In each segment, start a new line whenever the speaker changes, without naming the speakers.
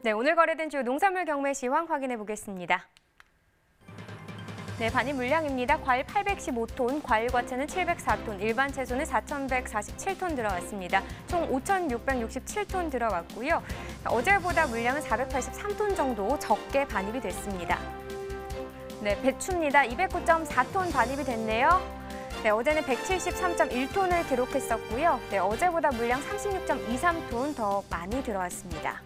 네, 오늘 거래된 주요 농산물 경매 시황 확인해 보겠습니다. 네, 반입 물량입니다. 과일 815톤, 과일 과채는 704톤, 일반 채소는 4,147톤 들어왔습니다. 총 5,667톤 들어왔고요. 어제보다 물량은 483톤 정도 적게 반입이 됐습니다. 네, 배추입니다. 209.4톤 반입이 됐네요. 네, 어제는 173.1톤을 기록했었고요. 네, 어제보다 물량 36.23톤 더 많이 들어왔습니다.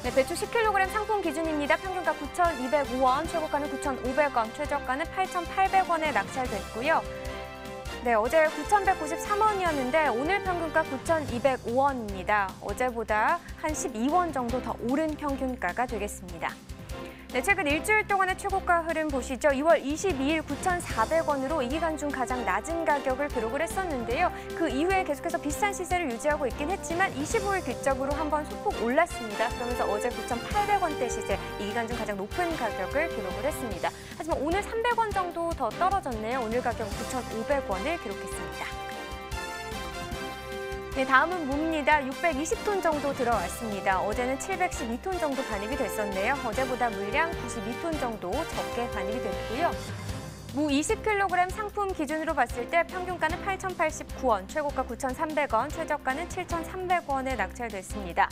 네, 배추 10kg 상품 기준입니다. 평균가 9,205원, 최고가는 9,500원, 최저가는 8,800원에 낙찰됐고요. 네, 어제 9,193원이었는데 오늘 평균가 9,205원입니다. 어제보다 한 12원 정도 더 오른 평균가가 되겠습니다. 네, 최근 일주일 동안의 최고가 흐름 보시죠. 2월 22일 9,400원으로 이 기간 중 가장 낮은 가격을 기록을 했었는데요. 그 이후에 계속해서 비싼 시세를 유지하고 있긴 했지만 25일 기점으로 한번 소폭 올랐습니다. 그러면서 어제 9,800원대 시세, 이 기간 중 가장 높은 가격을 기록을 했습니다. 하지만 오늘 300원 정도 더 떨어졌네요. 오늘 가격은 9,500원을 기록했습니다. 네, 다음은 무입니다. 620톤 정도 들어왔습니다. 어제는 712톤 정도 반입이 됐었네요. 어제보다 물량 92톤 정도 적게 반입이 됐고요. 무 20kg 상품 기준으로 봤을 때 평균가는 8,089원, 최고가 9,300원, 최저가는 7,300원에 낙찰됐습니다.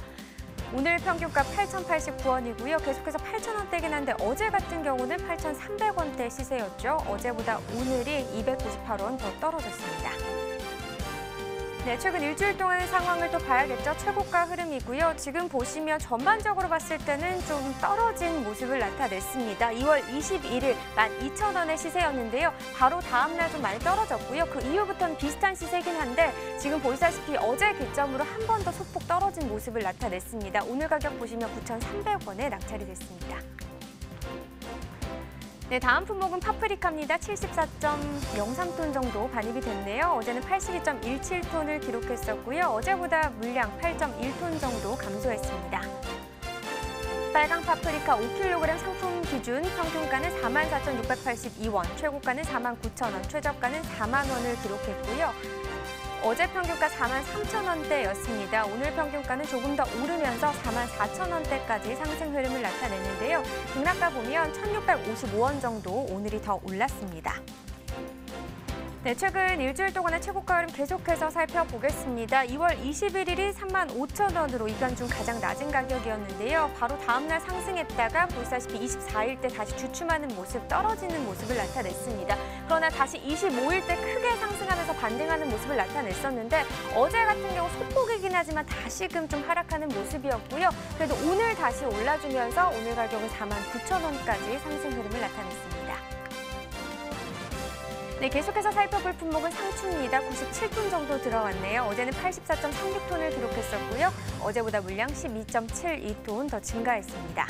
오늘 평균가 8,089원이고요. 계속해서 8,000원대긴 한데 어제 같은 경우는 8,300원대 시세였죠. 어제보다 오늘이 298원 더 떨어졌습니다. 네, 최근 일주일 동안의 상황을 또 봐야겠죠. 최고가 흐름이고요. 지금 보시면 전반적으로 봤을 때는 좀 떨어진 모습을 나타냈습니다. 2월 21일 12,000원의 시세였는데요. 바로 다음 날 좀 많이 떨어졌고요. 그 이후부터는 비슷한 시세긴 한데 지금 보시다시피 어제 기점으로 한 번 더 소폭 떨어진 모습을 나타냈습니다. 오늘 가격 보시면 9,300원에 낙찰이 됐습니다. 네, 다음 품목은 파프리카입니다. 74.03톤 정도 반입이 됐네요. 어제는 82.17톤을 기록했었고요. 어제보다 물량 8.1톤 정도 감소했습니다. 빨강 파프리카 5kg 상품 기준 평균가는 44,682원, 최고가는 49,000원, 최저가는 4만 원을 기록했고요. 어제 평균가 43,000원대였습니다. 오늘 평균가는 조금 더 오르면서 44,000원대까지 상승 흐름을 나타냈는데요. 등락가 보면 1,655원 정도 오늘이 더 올랐습니다. 네, 최근 일주일 동안의 최고가 흐름 계속해서 살펴보겠습니다. 2월 21일이 35,000원으로 이간 중 가장 낮은 가격이었는데요. 바로 다음 날 상승했다가 보시다시피 24일 때 다시 주춤하는 모습, 떨어지는 모습을 나타냈습니다. 그러나 다시 25일 때 크게 상승하면서 반등하는 모습을 나타냈었는데 어제 같은 경우 소폭이긴 하지만 다시금 좀 하락하는 모습이었고요. 그래도 오늘 다시 올라주면서 오늘 가격은 49,000원까지 상승 흐름을 나타냈습니다. 네, 계속해서 살펴볼 품목은 상추입니다. 97톤 정도 들어왔네요. 어제는 84.36톤을 기록했었고요. 어제보다 물량 12.72톤 더 증가했습니다.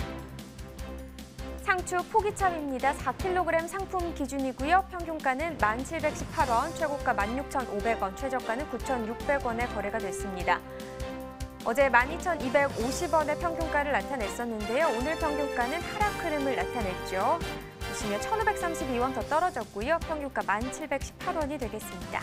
상추 포기참입니다. 4kg 상품 기준이고요. 평균가는 1,718원, 최고가 16,500원, 최저가는 9,600원에 거래가 됐습니다. 어제 12,250원의 평균가를 나타냈었는데요. 오늘 평균가는 하락 흐름을 나타냈죠. 보시면 1,532원 더 떨어졌고요. 평균가 1,718원이 되겠습니다.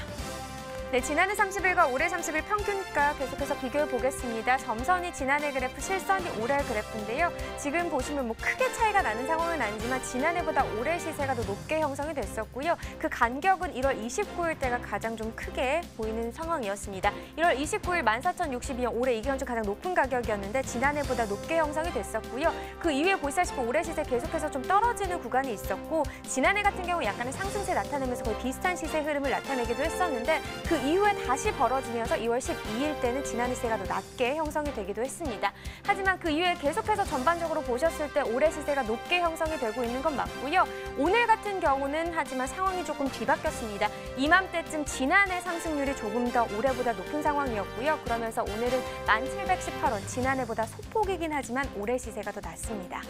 네, 지난해 30일과 올해 30일 평균가 계속해서 비교해 보겠습니다. 점선이 지난해 그래프, 실선이 올해 그래프인데요. 지금 보시면 뭐 크게 차이가 나는 상황은 아니지만 지난해보다 올해 시세가 더 높게 형성이 됐었고요. 그 간격은 1월 29일 때가 가장 좀 크게 보이는 상황이었습니다. 1월 29일 14,062원, 올해 이 기간 중 가장 높은 가격이었는데 지난해보다 높게 형성이 됐었고요. 그 이후에 보시다시피 올해 시세 계속해서 좀 떨어지는 구간이 있었고 지난해 같은 경우 약간의 상승세 나타내면서 거의 비슷한 시세 흐름을 나타내기도 했었는데 그 이후에 다시 벌어지면서 2월 12일 때는 지난해 시세가 더 낮게 형성이 되기도 했습니다. 하지만 그 이후에 계속해서 전반적으로 보셨을 때 올해 시세가 높게 형성이 되고 있는 건 맞고요. 오늘 같은 경우는 하지만 상황이 조금 뒤바뀌었습니다. 이맘때쯤 지난해 상승률이 조금 더 올해보다 높은 상황이었고요. 그러면서 오늘은 1,718원, 지난해보다 소폭이긴 하지만 올해 시세가 더 낮습니다.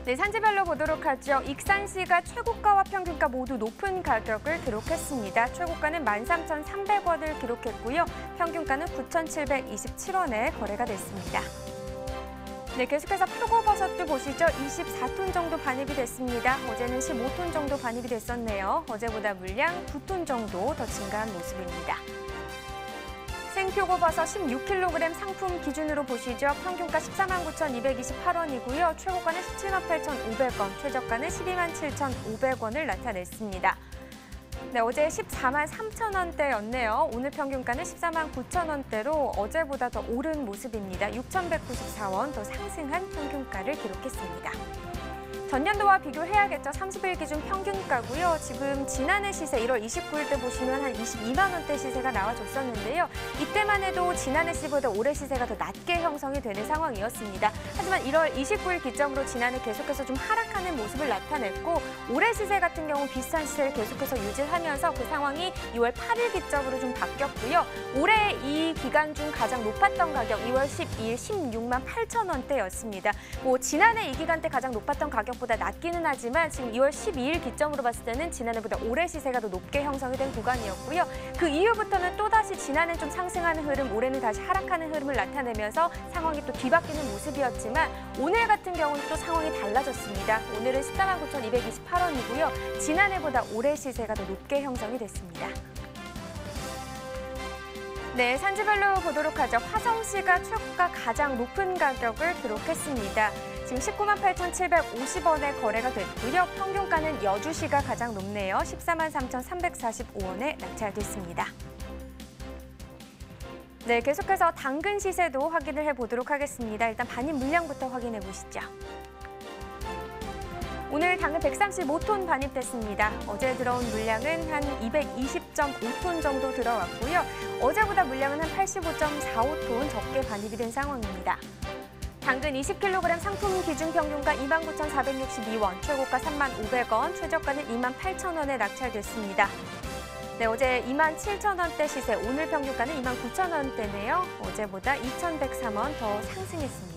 네, 산지별로 보도록 하죠. 익산시가 최고가와 평균가 모두 높은 가격을 기록했습니다. 최고가는 13,300원을 기록했고요. 평균가는 9,727원에 거래가 됐습니다. 네, 계속해서 표고버섯도 보시죠. 24톤 정도 반입이 됐습니다. 어제는 15톤 정도 반입이 됐었네요. 어제보다 물량 9톤 정도 더 증가한 모습입니다. 생표고버섯 16kg 상품 기준으로 보시죠. 평균가 149,228원이고요. 최고가는 178,500원, 최저가는 127,500원을 나타냈습니다. 네, 어제 143,000원대였네요. 오늘 평균가는 149,000원대로 어제보다 더 오른 모습입니다. 6,194원 더 상승한 평균가를 기록했습니다. 전년도와 비교해야겠죠. 30일 기준 평균가고요. 지금 지난해 시세 1월 29일 때 보시면 한 22만 원대 시세가 나와줬었는데요. 이때만 해도 지난해 시보다 올해 시세가 더 낮게 형성이 되는 상황이었습니다. 하지만 1월 29일 기점으로 지난해 계속해서 좀 하락하는 모습을 나타냈고 올해 시세 같은 경우 비슷한 시세를 계속해서 유지하면서 그 상황이 2월 8일 기점으로 좀 바뀌었고요. 올해 이 기간 중 가장 높았던 가격 2월 12일 16만 8천 원대였습니다. 지난해 이 기간 때 가장 높았던 가격보다 낮기는 하지만 지금 2월 12일 기점으로 봤을 때는 지난해보다 올해 시세가 더 높게 형성이 된 구간이었고요. 그 이후부터는 또다시 지난해 좀 상승하는 흐름, 올해는 다시 하락하는 흐름을 나타내면서 상황이 또 뒤바뀌는 모습이었지만 오늘 같은 경우는 또 상황이 달라졌습니다. 오늘은 149,228원이고요. 지난해보다 올해 시세가 더 높게 형성이 됐습니다. 네, 산지별로 보도록 하죠. 화성시가 최고가 가장 높은 가격을 기록했습니다. 지금 198,750원에 거래가 됐고요. 평균가는 여주시가 가장 높네요. 143,345원에 낙찰됐습니다. 네, 계속해서 당근 시세도 확인을 해보도록 하겠습니다. 일단 반입 물량부터 확인해 보시죠. 오늘 당근 135톤 반입됐습니다. 어제 들어온 물량은 한 220.5톤 정도 들어왔고요. 어제보다 물량은 한 85.45톤 적게 반입이 된 상황입니다. 당근 20kg 상품 기준 평균가 29,462원, 최고가 35,500원, 최저가는 28,000원에 낙찰됐습니다. 네, 어제 27,000원대 시세, 오늘 평균가는 29,000원대네요. 어제보다 2,103원 더 상승했습니다.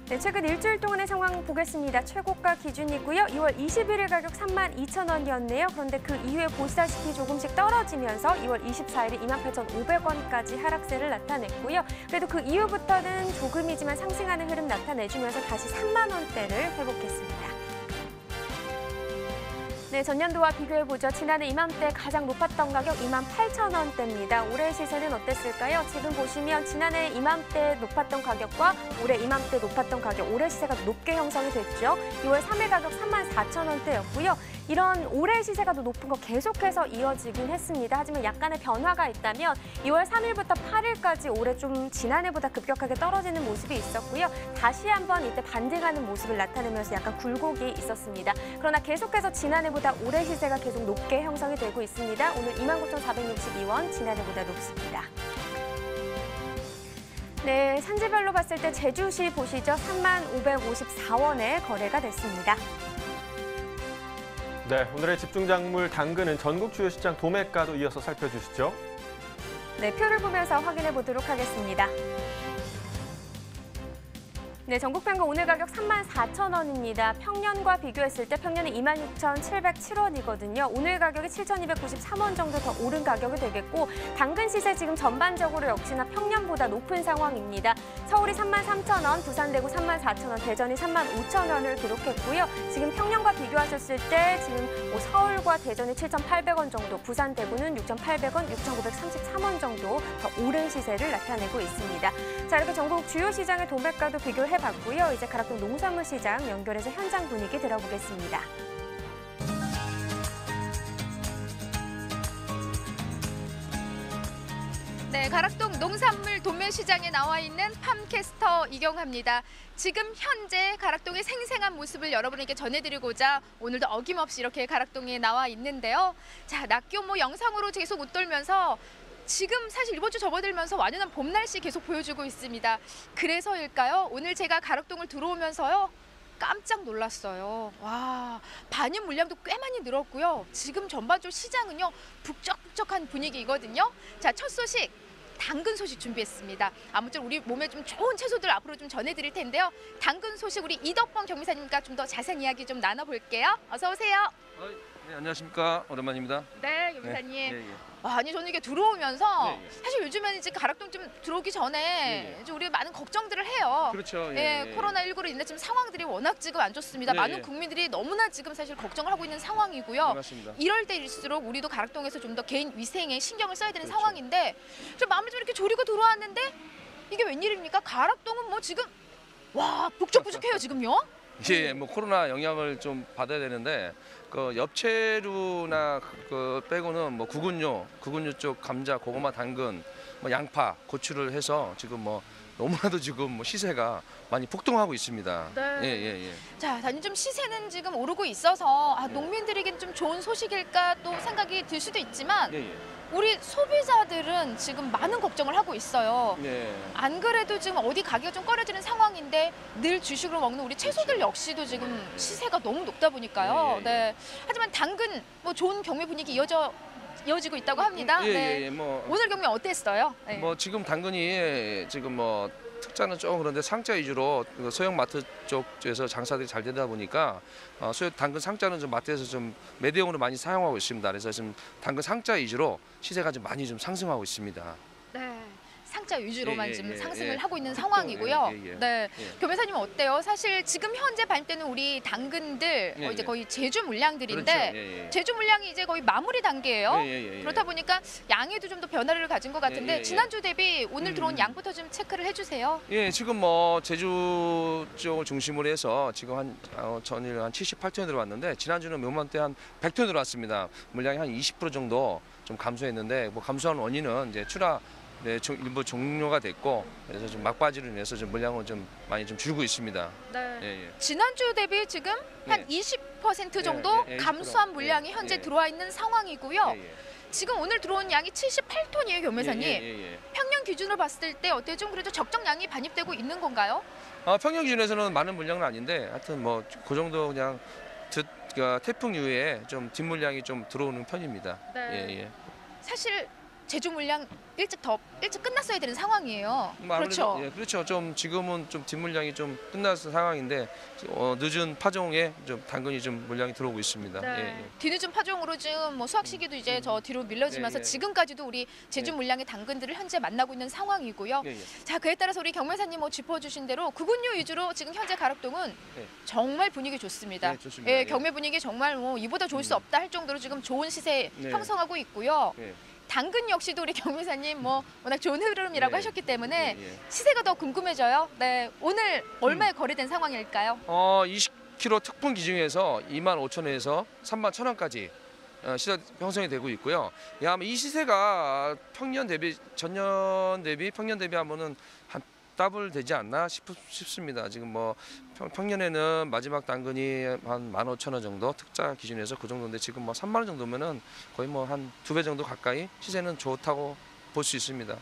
네, 최근 일주일 동안의 상황 보겠습니다. 최고가 기준이고요. 2월 21일 가격 32,000원이었네요. 그런데 그 이후에 보시다시피 조금씩 떨어지면서 2월 24일에 28,500원까지 하락세를 나타냈고요. 그래도 그 이후부터는 조금이지만 상승하는 흐름 나타내주면서 다시 3만 원대를 회복했습니다. 네, 전년도와 비교해보죠. 지난해 이맘때 가장 높았던 가격 28,000원대입니다. 올해 시세는 어땠을까요? 지금 보시면 지난해 이맘때 높았던 가격과 올해 이맘때 높았던 가격, 올해 시세가 높게 형성이 됐죠. 2월 3일 가격 34,000원대였고요. 이런 올해 시세가 더 높은 거 계속해서 이어지긴 했습니다. 하지만 약간의 변화가 있다면 2월 3일부터 8일까지 올해 좀 지난해보다 급격하게 떨어지는 모습이 있었고요. 다시 한번 이때 반등하는 모습을 나타내면서 약간 굴곡이 있었습니다. 그러나 계속해서 지난해보다 올해 시세가 계속 높게 형성이 되고 있습니다. 오늘 29,462원, 지난해보다 높습니다. 네, 산지별로 봤을 때 제주시 보시죠. 35,554원에 거래가 됐습니다.
네, 오늘의 집중작물 당근은 전국 주요 시장 도매가도 이어서 살펴주시죠.
네, 표를 보면서 확인해 보도록 하겠습니다. 네, 전국 평균 오늘 가격 34,000원입니다. 평년과 비교했을 때 평년은 26,707원이거든요. 오늘 가격이 7,293원 정도 더 오른 가격이 되겠고 당근 시세 지금 전반적으로 역시나 평년보다 높은 상황입니다. 서울이 33,000원, 부산 대구 34,000원, 대전이 35,000원을 기록했고요. 지금 평년과 비교하셨을 때 지금 서울과 대전이 7,800원 정도, 부산 대구는 6,800원, 6,933원 정도 더 오른 시세를 나타내고 있습니다. 자, 이렇게 전국 주요 시장의 도매가도 비교해봤고요. 이제 가락동 농산물 시장 연결해서 현장 분위기 들어보겠습니다.
네, 가락동 농산물 도매시장에 나와 있는 팜캐스터 이경하입니다. 지금 현재 가락동의 생생한 모습을 여러분에게 전해드리고자 오늘도 어김없이 이렇게 가락동에 나와 있는데요. 자, 낮 기온 영상으로 계속 웃돌면서 지금 사실 이번 주 접어들면서 완연한 봄 날씨 계속 보여주고 있습니다. 그래서일까요? 오늘 제가 가락동을 들어오면서요. 깜짝 놀랐어요. 와, 반입 물량도 꽤 많이 늘었고요. 지금 전반적으로 시장은요. 북적북적한 분위기거든요. 자, 첫 소식. 당근 소식 준비했습니다. 아무쪼록 우리 몸에 좀 좋은 채소들 앞으로 좀 전해드릴 텐데요. 당근 소식 우리 이덕범 경비사님과 좀 더 자세한 이야기 좀 나눠볼게요. 어서 오세요.
네, 안녕하십니까. 오랜만입니다.
네, 경비사님.
네, 예.
아니 저는 이게 들어오면서
예, 예.
사실 요즘에는 이제 가락동 좀 들어오기 전에
예, 예.
좀 우리 많은 걱정들을 해요.
그렇죠.
예, 코로나19로 인해 지금 상황들이 워낙 지금 안 좋습니다.
예,
많은
예.
국민들이 너무나 지금 사실 걱정을 하고 있는 상황이고요.
네, 맞습니다.
이럴 때일수록 우리도 가락동에서 좀 더 개인 위생에 신경을 써야 되는
그렇죠.
상황인데 좀 마음을 좀 이렇게 졸이고 들어왔는데 이게 웬일입니까? 가락동은 뭐 지금 와 북적북적해요 지금요.
예, 뭐 코로나 영향을 좀 받아야 되는데 그 엽채류나 그 빼고는 뭐 구근류 쪽 감자, 고구마, 당근, 뭐 양파, 고추를 해서 지금 뭐 너무나도 지금 뭐 시세가 많이 폭등하고 있습니다.
네.
예.
자, 단지 좀 시세는 지금 오르고 있어서
네.
농민들에겐 좀 좋은 소식일까 또 생각이 들 수도 있지만
예.
우리 소비자들은 지금 많은 걱정을 하고 있어요.
예.
안 그래도 지금 어디 가기가 좀 꺼려지는 상황인데 늘 주식으로 먹는 우리 채소들 역시도 지금 시세가 너무 높다 보니까요.
예.
네. 하지만 당근 뭐 좋은 경매 분위기 이어지고 있다고 합니다. 네.
예. 뭐
오늘 경매 어땠어요? 네.
뭐 지금 당근이 지금 뭐 특자는 조금 그런데 상자 위주로 그 소형 마트 쪽에서 장사들이 잘 되다 보니까 당근 상자는 좀 마트에서 좀 매대용으로 많이 사용하고 있습니다. 그래서 지금 당근 상자 위주로 시세가 좀 많이 좀 상승하고 있습니다.
네. 상자 위주로만
예,
지금
예,
상승을
예.
하고 있는 상황이고요.
예.
네.
예.
교매사님 어때요? 사실 지금 현재 발대는 우리 당근들
예,
이제
예.
거의 제주 물량들인데
그렇죠. 예.
제주 물량이 이제 거의 마무리 단계예요.
예.
그렇다 보니까 양에도 좀 더 변화를 가진 것 같은데
예.
지난주 대비 오늘 들어온 양부터 좀 체크를 해주세요.
예, 지금 뭐 제주 쪽을 중심으로 해서 지금 한 전일 한 78톤이 들어왔는데 지난주는 요맘때 한 100톤 들어왔습니다. 물량이 한 20% 정도 좀 감소했는데 뭐 감소한 원인은 이제 출하 일부 종료가 됐고 그래서 좀 막바지로 인해서 좀 물량은 좀 많이 좀 줄고 있습니다.
네.
예.
지난주 대비 지금 한 20% 정도
예, 20%.
감소한 물량이 현재 들어와 있는 상황이고요.
예.
지금 오늘 들어온 양이 78톤이에요, 교매사님.
예.
평년 기준으로 봤을 때 어때요? 좀 그래도 적정량이 반입되고 있는 건가요?
평형 기준에서는 많은 물량은 아닌데 하여튼 뭐 그 정도 그냥 태풍 이후에 좀 뒷물량이 좀 들어오는 편입니다.
네.
예.
사실 제주 물량 일찍 끝났어야 되는 상황이에요.
뭐 아무래도,
그렇죠.
예, 그렇죠. 좀 지금은 좀 뒷물량이 좀 끝났을 상황인데 늦은 파종에 좀 당근이 좀 물량이 들어오고 있습니다.
네. 뒤늦은 파종으로 지금 뭐 수확 시기도 이제 저 뒤로 밀려지면서
예.
지금까지도 우리 제주
예.
물량의 당근들을 현재 만나고 있는 상황이고요.
예.
자, 그에 따라서 우리 경매사님 뭐 짚어주신 대로 구근류 위주로 지금 현재 가락동은
예.
정말 분위기 좋습니다.
네, 좋습니다.
예,
예.
경매 분위기 정말 뭐 이보다 좋을 수 없다 할 정도로 지금 좋은 시세
네.
형성하고 있고요.
예.
당근 역시도 우리 경매사님 뭐 워낙 좋은 흐름이라고
네.
하셨기 때문에
예.
시세가 더 궁금해져요. 네, 오늘 얼마에 거래된 상황일까요?
20kg 특분 기준에서 25,000원에서 31,000원까지 시세 형성이 되고 있고요. 예, 아마 이 시세가 전년 대비 평년 대비하면은 한 더블 되지 않나 싶습니다. 지금 뭐 평년에는 마지막 당근이 한 15,000원 정도 특자 기준에서 그 정도인데 지금 뭐 3만 원 정도면은 거의 뭐 한 2배 정도 가까이 시세는 좋다고 볼 수 있습니다.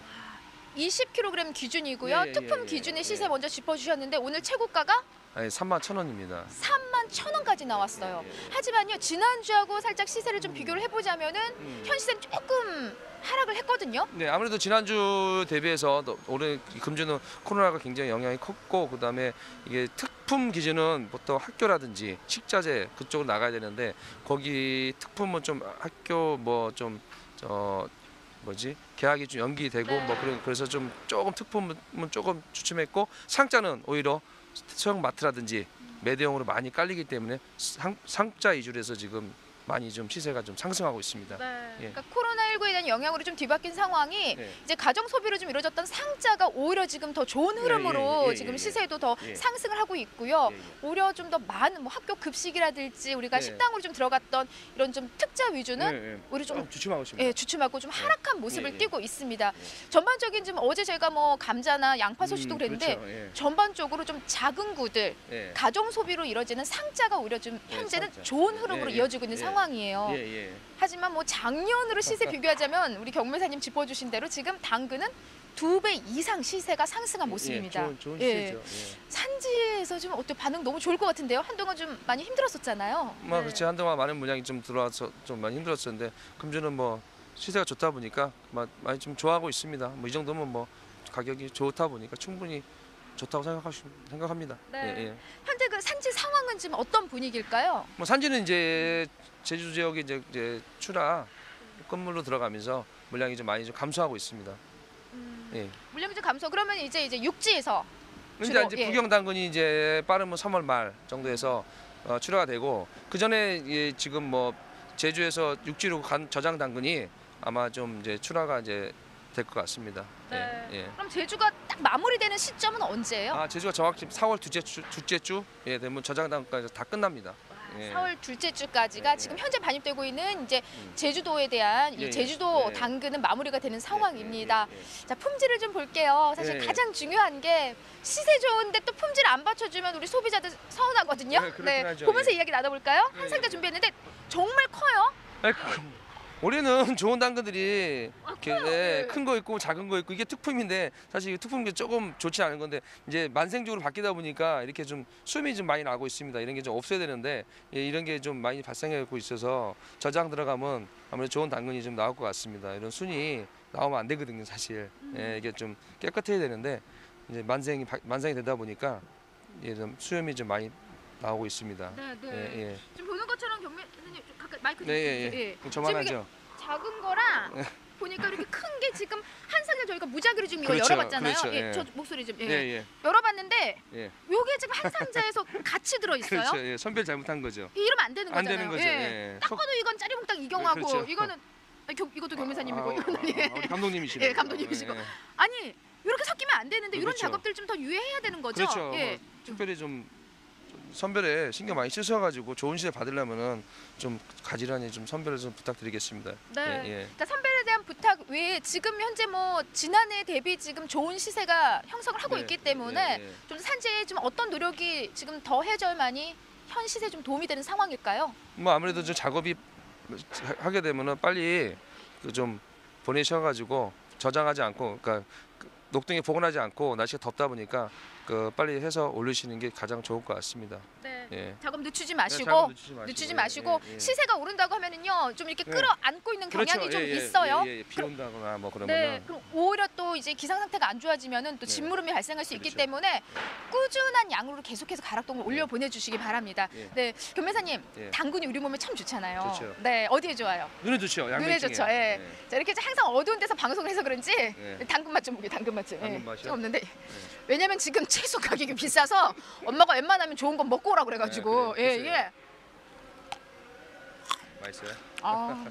20kg 기준이고요.
예.
특품 기준의 시세 먼저 짚어주셨는데 오늘 최고가가
31,000원입니다.
31,000원까지 나왔어요. 하지만요, 지난주하고 살짝 시세를 좀 비교를 해보자면은 현 시세는 조금 하락을 했거든요.
네, 아무래도 지난주 대비해서 올해 금주는 코로나가 굉장히 영향이 컸고 그다음에 이게 특품 기준은 보통 학교라든지 식자재 그쪽으로 나가야 되는데 거기 특품은 좀 학교 계약이 좀 연기되고
네.
그래서 좀 조금 특품은 조금 주춤했고 상자는 오히려 소형 마트라든지 매대용으로 많이 깔리기 때문에 상자 위주로 해서 지금 많이 좀 시세가 좀 상승하고 있습니다.
네.
예.
그러니까 코로나19에 대한 영향으로 좀 뒤바뀐 상황이
네.
이제 가정 소비로 좀 이루어졌던 상자가 오히려 지금 더 좋은 흐름으로
예.
지금 시세도 더
예.
상승을 하고 있고요.
예.
오히려 좀 더 많은 뭐 학교 급식이라든지 우리가
네.
식당으로 좀 들어갔던 이런 좀 특자 위주는 오히려 좀
주춤하고 있습니다.
예, 주춤하고 좀 하락한 모습을
예.
띠고 있습니다. 전반적인 좀 어제 저희가 뭐 감자나 양파 소식도 그랬는데
그렇죠. 예.
전반적으로 좀 작은 구들
예.
가정 소비로 이루어지는 상자가 오히려 좀
예,
현재는
상자.
좋은 흐름으로
예, 예.
이어지고 있는
예.
상황이에요.
예.
하지만 뭐 작년으로 시세 비교하자면 우리 경매사님 짚어주신 대로 지금 당근은 2배 이상 시세가 상승한 모습입니다.
좋은
예.
시세죠.
산지에서 좀 어때 반응 너무 좋을 것 같은데요. 한동안 좀 많이 힘들었었잖아요.
뭐 그렇지 한동안 많은 물량이 좀 들어와서 좀 많이 힘들었었는데 금주는 뭐 시세가 좋다 보니까 많이 좀 좋아하고 있습니다. 뭐 이 정도면 뭐 가격이 좋다 보니까 충분히 좋다고 생각합니다.
네.
예.
현재 그 산지 상황은 지금 어떤 분위기일까요?
뭐 산지는 이제 제주 지역에 이제 출하 끝물로 들어가면서 물량이 좀 많이 좀 감소하고 있습니다. 예.
물량이 좀 감소. 그러면 이제 육지에서
근데
주로,
이제
예.
북영 당근이 이제 빠르면 3월 말 정도에서 출하가 되고 그 전에 예, 지금 뭐 제주에서 육지로 간 저장 당근이 아마 좀 이제 출하가 이제 될 것 같습니다.
네.
예, 예.
그럼 제주가 딱 마무리되는 시점은 언제예요?
제주가 정확히 4월 둘째 주 예, 되면 저장 당근까지 다 끝납니다. 예.
4월 둘째 주까지가
예,
지금
예.
현재 반입되고 있는 이제 제주도에 대한
예,
이
예.
제주도
예.
당근은 마무리가 되는 상황입니다.
예, 예, 예.
자, 품질을 좀 볼게요. 사실
예, 예.
가장 중요한 게 시세 좋은데 또 품질 안 받쳐주면 우리 소비자들 서운하거든요.
네, 그렇긴 하죠.
보면서
예.
이야기 나눠볼까요?
예,
한 상자
예.
준비했는데 정말 커요.
올해는 좋은 당근들이
커요. 예.
큰 거 있고 작은 거 있고 이게 특품인데 사실 이 특품이 조금 좋지 않은 건데 이제 만생적으로 바뀌다 보니까 이렇게 좀 수염이 좀 많이 나고 있습니다. 이런 게 좀 없어야 되는데 예, 이런 게 좀 많이 발생하고 있어서 저장 들어가면 아무래도 좋은 당근이 좀 나올 것 같습니다. 이런 순이 나오면 안 되거든요, 사실. 예, 이게 좀 깨끗해야 되는데 이제 만생이 되다 보니까 예, 좀 수염이 좀 많이 나오고 있습니다.
네, 네.
예, 예.
지금 보는 것처럼 경매 선생님 좀 가까이 마이크 좀
네, 예,
주세요.
예. 저만하죠.
지금 이게 작은 거랑 보니까 이렇게 큰 게 지금 한 상자 저희가 무작위로 지금 이거
그렇죠,
열어봤잖아요.
그렇죠,
예,
예.
저 목소리 좀
예, 예.
열어봤는데
예.
요게 지금 한 상자에서 같이 들어 있어요.
그렇죠. 예, 선별 잘못한 거죠.
이러면 안 되는
안
거잖아요.
되는 거죠. 예.
딱 봐도 이건 짜리몽땅 이경하고
그렇죠.
이거는 이것도 교매사님이고
아,
이거는 예.
우리 감독님이시네요.
예, 감독님이시고.
예, 예.
아니 이렇게 섞이면 안 되는데 이런
그렇죠.
작업들 좀 더 유예해야 되는 거죠.
그렇죠.
예.
특별히 좀 선별에 신경 많이 쓰셔가지고 좋은 시세 받으려면은 좀 가지런히 좀 선별을 좀 부탁드리겠습니다.
네.
예, 예.
그러니까 선별에 대한 부탁 외에 지금 현재 뭐 지난해 대비 지금 좋은 시세가 형성을 하고
네,
있기 때문에
예, 예.
좀 산지에 좀 어떤 노력이 지금 더 해져야만이 현 시세에 좀 도움이 되는 상황일까요?
뭐 아무래도 좀 작업이 하게 되면은 빨리 그 좀 보내셔가지고 저장하지 않고, 그러니까 녹등에 보관하지 않고 날씨가 덥다 보니까 그 빨리 해서 올리시는 게 가장 좋을 것 같습니다.
네.
예.
작업 늦추지
네,
마시고
작업
늦추지
예,
마시고
예, 예.
시세가 오른다고 하면은요 좀 이렇게
네.
끌어안고 있는 경향이 좀 있어요.
예, 예. 비 온다거나 뭐 그러면은
네, 그럼 오히려 또 이제 기상 상태가 안 좋아지면은 또
네.
진무름이 발생할 수 있기
그렇죠.
때문에 꾸준한 양으로 계속해서 가락동을 올려 보내주시기 바랍니다.
예.
네, 교매사님
예.
당근이 우리 몸에 참 좋잖아요.
좋죠.
네, 어디에 좋아요?
눈에 좋죠.
눈에
양면증에.
좋죠. 예. 자, 이렇게 항상 어두운 데서 방송을 해서 그런지
예.
당근 맛 좀 보게. 당근 맛 좀.
당근 맛이요?
좀 없는데 왜냐면 지금 채소 가격이 비싸서 엄마가 웬만하면 좋은 건 먹고 오라 그래가지고
네, 그래요.
예,
드세요.
예.
맛있어요?
아,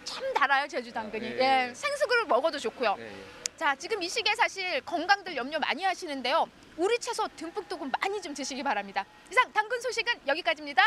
참 달아요 제주 당근이.
예,
예,
예.
생수를 먹어도 좋고요.
예, 예.
자, 지금 이 시기에 사실 건강들 염려 많이 하시는데요. 우리 채소 듬뿍 많이 좀 드시기 바랍니다. 이상 당근 소식은 여기까지입니다.